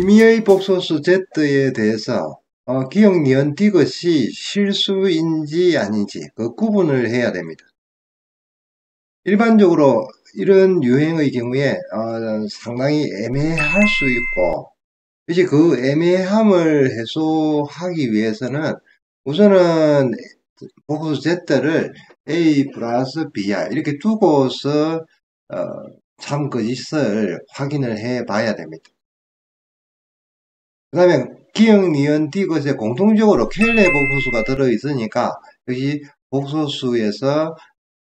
임의의 복소수 Z에 대해서 기억 니은 디귿이 실수인지 아닌지 그 구분을 해야 됩니다. 일반적으로 이런 유행의 경우에 상당히 애매할 수 있고, 이제 그 애매함을 해소하기 위해서는 우선은 복소수 Z를 A 플러스 BI 이렇게 두고서 참 거짓을 확인을 해 봐야 됩니다. 그 다음에 기역, 니은, 디귿에 공통적으로 켈레 복소수가 들어있으니까 여기 복소수에서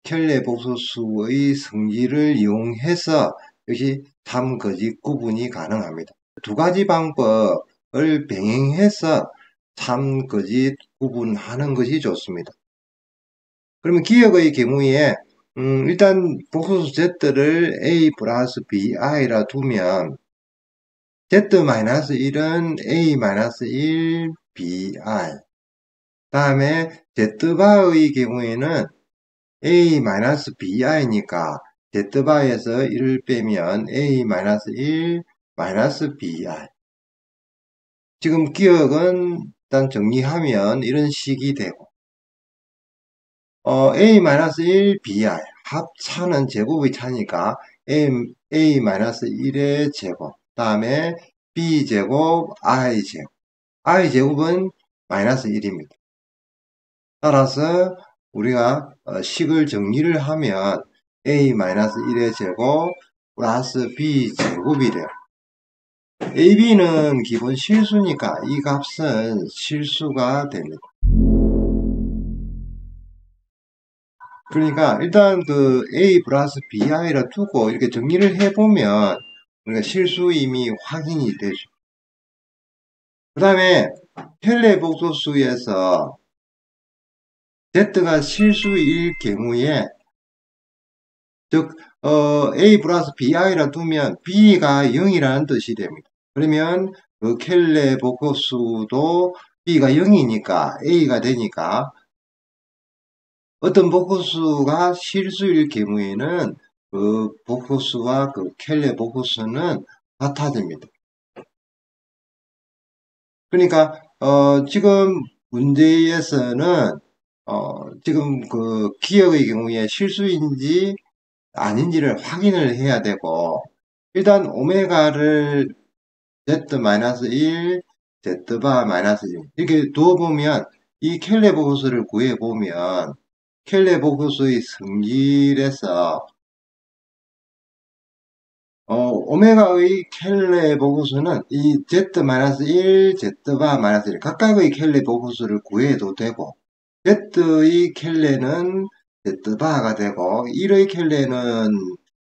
켈레 복소수의 성질을 이용해서 역시 참, 거짓 구분이 가능합니다. 두 가지 방법을 병행해서 참, 거짓 구분하는 것이 좋습니다. 그러면 기역의 경우에 일단 복소수 Z를 A 플러스 BI라 두면 Z-1은 A-1 BI 다음에 Z바의 경우에는 A-BI니까 Z바에서 1을 빼면 A-1 BI 지금 기억은 일단 정리하면 이런 식이 되고 A-1 BI 합차는 제곱의 차니까 A-1의 제곱 다음에 b제곱 i제곱 i제곱은 마이너스 1입니다. 따라서 우리가 식을 정리를 하면 a-1의 제곱 플러스 b제곱이 돼요. ab는 기본 실수니까 이 값은 실수가 됩니다. 그러니까 일단 그 a 플러스 bi라 두고 이렇게 정리를 해보면 우리가 실수 이미 확인이 되죠. 그 다음에 켈레 복소수에서 Z가 실수일 경우에 즉 A 플러스 BI라 두면 B가 0이라는 뜻이 됩니다. 그러면 그 켈레 복소수도 B가 0이니까 A가 되니까 어떤 복소수가 실수일 경우에는 그 복소수와 그 켈레 복소수는 같아집니다. 그러니까 지금 문제에서는 지금 그 기억의 경우에 실수인지 아닌지를 확인을 해야 되고 일단 오메가를 Z-1, Z-1 이렇게 두어보면 이 켈레 복소수를 구해보면 켈레 복소수의 성질에서 오메가의 켈레 복소수는 이 Z-1, Z-1 각각의 켈레 복소수를 구해도 되고 Z의 켈레는 Z바가 되고 1의 켈레는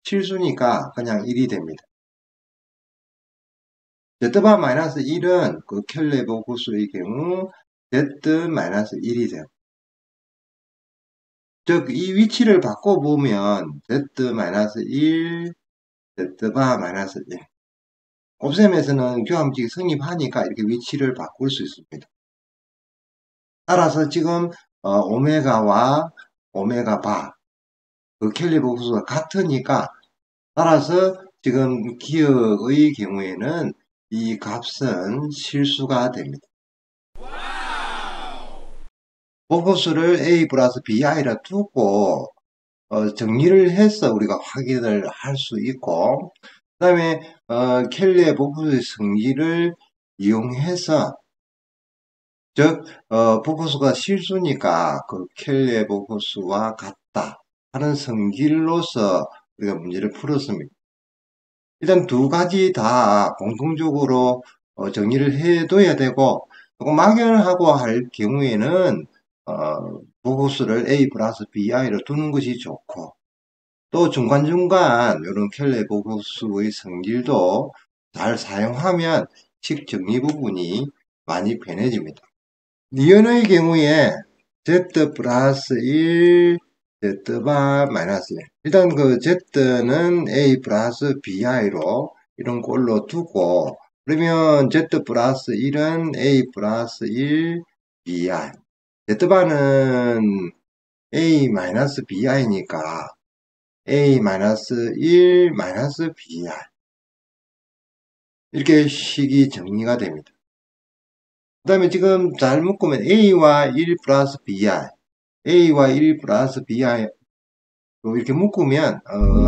실수니까 그냥 1이 됩니다. Z바 마이너스 1은 그 켈레 복소수의 경우 Z 마이너스 1이 돼요. 즉 이 위치를 바꿔보면 Z 마이너스 1, Z바 마이너스 1 곱셈에서는 교함식이 성립하니까 이렇게 위치를 바꿀 수 있습니다. 따라서 지금 오메가와 오메가바 그 켈레 복소수가 같으니까 따라서 지금 기억의 경우에는 이 값은 실수가 됩니다. 복소수를 A 플러스 BI라 두고 정리를 해서 우리가 확인을 할 수 있고 그 다음에 켈레 복소수의 성질을 이용해서 즉 복소수가 실수니까 그 켈레 복소수와 같다 하는 성질로서 우리가 문제를 풀었습니다. 일단 두 가지 다 공통적으로 정리를 해둬야 되고 조금 막연하고 할 경우에는 복소수를 A 플러스 BI로 두는 것이 좋고 또 중간중간 이런 켈레 복소수의 성질도 잘 사용하면 식 정리 부분이 많이 편해집니다. 니은의 경우에 Z 플러스 1, Z바 마이너스 1 일단 그 Z는 A 플러스 BI로 이런 꼴로 두고 그러면 Z 플러스 1은 A 플러스 1 BI Z바는 A 마이너스 BI니까 A 마이너스 1 마이너스 BI 이렇게 식이 정리가 됩니다. 그 다음에 지금 잘 묶으면 A와 1 플러스 BI, A와 1 플러스 BI 이렇게 묶으면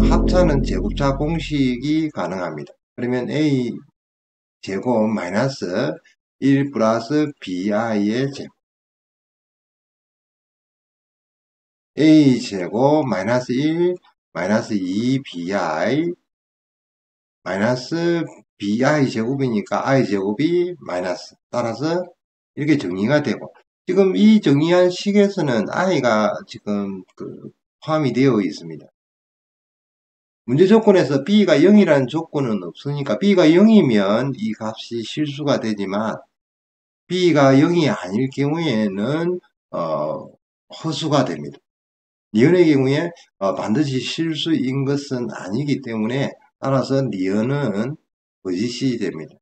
합차는 제곱차 공식이 가능합니다. 그러면 A 제곱 마이너스 1 플러스 BI의 제곱, A 제곱 마이너스 1 마이너스 2BI 마이너스 BI 제곱이니까 I 제곱이 마이너스, 따라서 이렇게 정리가 되고, 지금 이 정리한 식에서는 I가 지금 포함이 되어 있습니다. 문제 조건에서 B가 0이라는 조건은 없으니까 B가 0이면 이 값이 실수가 되지만 B가 0이 아닐 경우에는 허수가 됩니다. 니은의 경우에 반드시 실수인 것은 아니기 때문에 따라서 니은은 거짓이 됩니다.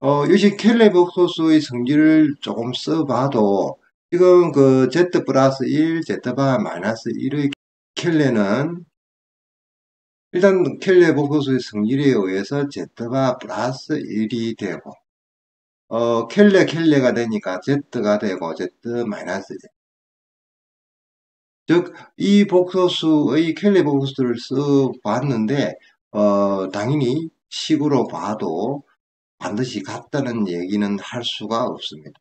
역시 켈레 복소수의 성질을 조금 써봐도 지금 Z 플러스 1, Z바 마이너스 1의 켈레는 일단 켈레 복소수의 성질에 의해서 Z바 플러스 1이 되고 켈레가 되니까 Z가 되고 Z 마이너스 1. 즉, 이 복소수의 켈레 복소수를 써봤는데 당연히 식으로 봐도 반드시 같다는 얘기는 할 수가 없습니다.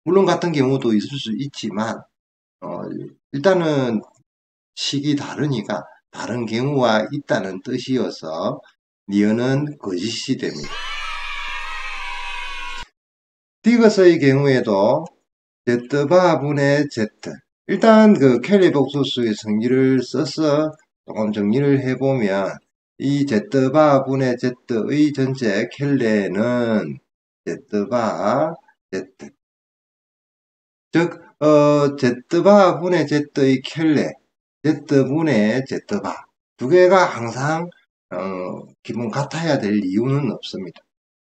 물론 같은 경우도 있을 수 있지만 일단은 식이 다르니까 다른 경우가 있다는 뜻이어서 니은은 거짓이 됩니다. 디귿의 경우에도 Z바 분의 Z, 일단 켈레 복소수의 성질을 써서 조금 정리를 해보면 이 Z바 분의 Z의 전체 켈레는 Z바 Z, 즉 Z바 분의 Z의 켈레, Z분의 Z바 두 개가 항상 기본 같아야 될 이유는 없습니다.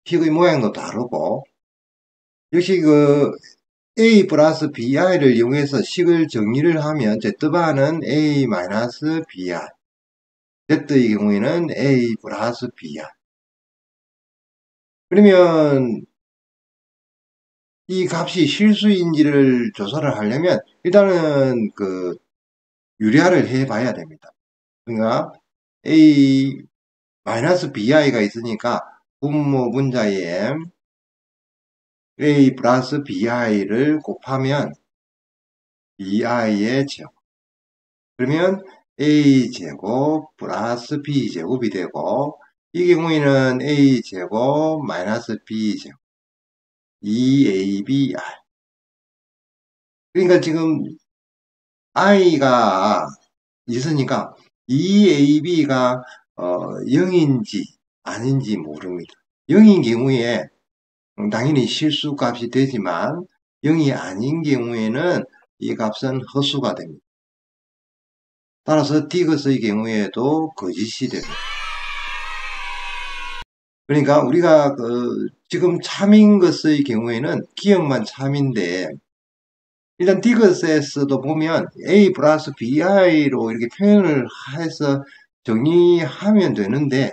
식의 모양도 다르고, 역시 A 플러스 BI를 이용해서 식을 정리를 하면 Z바는 A 마이너스 BI, Z의 경우에는 A 플러스 BI. 그러면 이 값이 실수인지를 조사를 하려면 일단은 유리화를 해 봐야 됩니다. 그러니까 A 마이너스 BI가 있으니까 분모 분자에 A 플러스 BI를 곱하면 BI의 제곱, 그러면 A 제곱 플러스 B 제곱이 되고, 이 경우에는 A 제곱 마이너스 B 제곱 2ABI. 그러니까 지금 I가 있으니까 2AB가 0인지 아닌지 모릅니다. 0인 경우에 당연히 실수값이 되지만 0이 아닌 경우에는 이 값은 허수가 됩니다. 따라서 디귿의 경우에도 거짓이 됩니다. 그러니까 우리가 지금 참인 것의 경우에는 기억만 참인데, 일단 디귿에서도 보면 A 플러스 BI로 이렇게 표현을 해서 정리하면 되는데,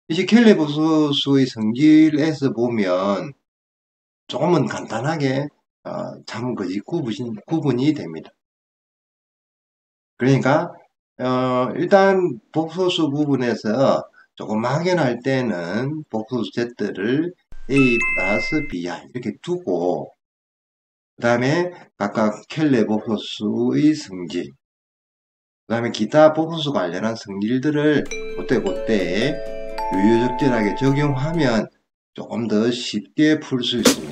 이제 켈레 복소수의 성질에서 보면 조금은 간단하게 참 구분이 됩니다. 그러니까 일단 복소수 부분에서 조금 막연할 때는 복소수 Z를 A 플러스 BI 이렇게 두고, 그 다음에 각각 켈레 복소수의 성질, 그 다음에 기타 복소수 관련한 성질들을 그때 유효적절하게 적용하면 조금 더 쉽게 풀 수 있습니다.